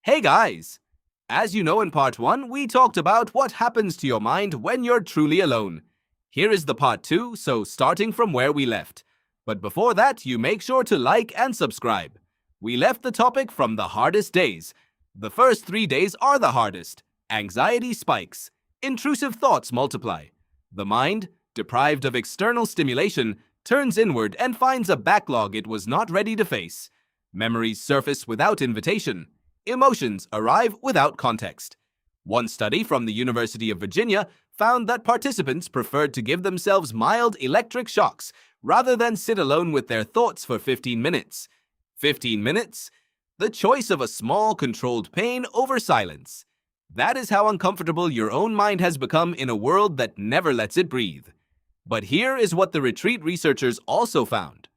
Hey guys! As you know, in part 1, we talked about what happens to your mind when you're truly alone. Here is the part 2, so starting from where we left. But before that, you make sure to like and subscribe. We left the topic from the hardest days. The first 3 days are the hardest. Anxiety spikes. Intrusive thoughts multiply. The mind, deprived of external stimulation, turns inward and finds a backlog it was not ready to face. Memories surface without invitation. Emotions arrive without context. One study from the University of Virginia found that participants preferred to give themselves mild electric shocks rather than sit alone with their thoughts for 15 minutes. 15 minutes? The choice of a small, controlled pain over silence. That is how uncomfortable your own mind has become in a world that never lets it breathe. But here is what the retreat researchers also found.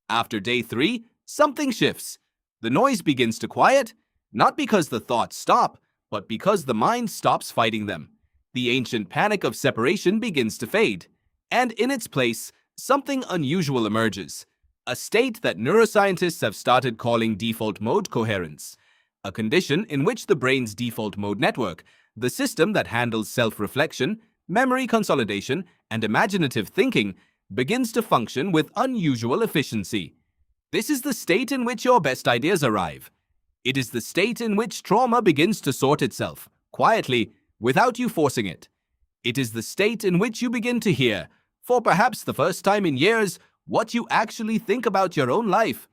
After day 3, something shifts. The noise begins to quiet, not because the thoughts stop, but because the mind stops fighting them. The ancient panic of separation begins to fade, and in its place, something unusual emerges, a state that neuroscientists have started calling default mode coherence, a condition in which the brain's default mode network, the system that handles self-reflection, memory consolidation, and imaginative thinking, begins to function with unusual efficiency. This is the state in which your best ideas arrive. It is the state in which trauma begins to sort itself, quietly, without you forcing it. It is the state in which you begin to hear, for perhaps the first time in years, what you actually think about your own life.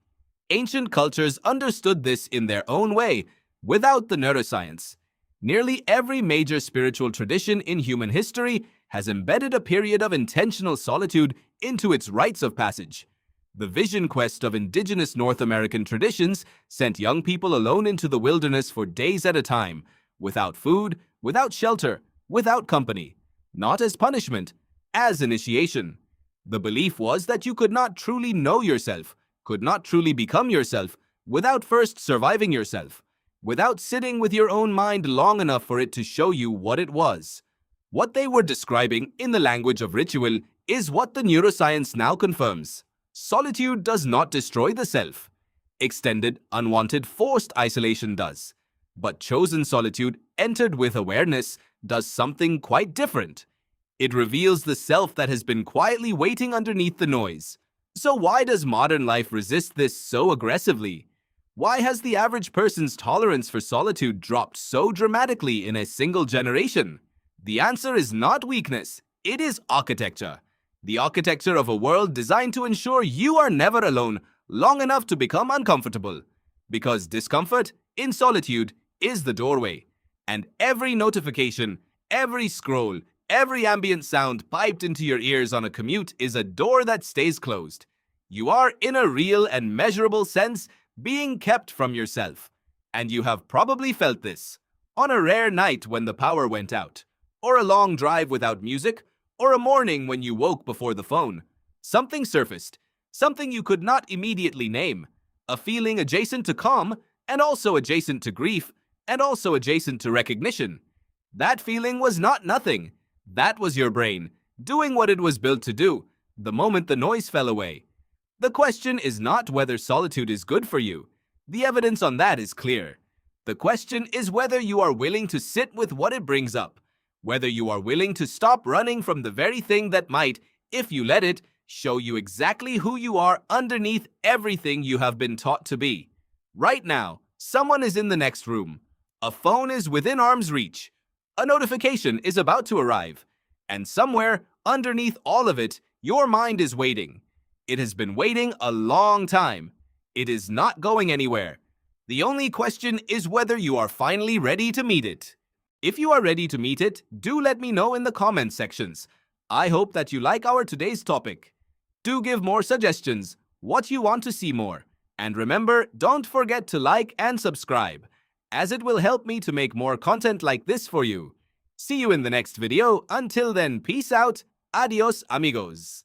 Ancient cultures understood this in their own way, without the neuroscience. Nearly every major spiritual tradition in human history has embedded a period of intentional solitude into its rites of passage. The vision quest of indigenous North American traditions sent young people alone into the wilderness for days at a time, without food, without shelter, without company, not as punishment, as initiation. The belief was that you could not truly know yourself, could not truly become yourself, without first surviving yourself, without sitting with your own mind long enough for it to show you what it was. What they were describing in the language of ritual is what the neuroscience now confirms. Solitude does not destroy the self. Extended, unwanted, forced isolation does. But chosen solitude, entered with awareness, does something quite different. It reveals the self that has been quietly waiting underneath the noise. So why does modern life resist this so aggressively? Why has the average person's tolerance for solitude dropped so dramatically in a single generation? The answer is not weakness, it is architecture. The architecture of a world designed to ensure you are never alone long enough to become uncomfortable. Because discomfort, in solitude, is the doorway. And every notification, every scroll, every ambient sound piped into your ears on a commute is a door that stays closed. You are, in a real and measurable sense, being kept from yourself. And you have probably felt this on a rare night when the power went out, or a long drive without music, or a morning when you woke before the phone. Something surfaced, something you could not immediately name, a feeling adjacent to calm, and also adjacent to grief, and also adjacent to recognition. That feeling was not nothing. That was your brain, doing what it was built to do, the moment the noise fell away. The question is not whether solitude is good for you. The evidence on that is clear. The question is whether you are willing to sit with what it brings up. Whether you are willing to stop running from the very thing that might, if you let it, show you exactly who you are underneath everything you have been taught to be. Right now, someone is in the next room. A phone is within arm's reach. A notification is about to arrive. And somewhere, underneath all of it, your mind is waiting. It has been waiting a long time. It is not going anywhere. The only question is whether you are finally ready to meet it. If you are ready to meet it, do let me know in the comment sections. I hope that you like our today's topic. Do give more suggestions, what you want to see more. And remember, don't forget to like and subscribe, as it will help me to make more content like this for you. See you in the next video. Until then, peace out. Adios, amigos.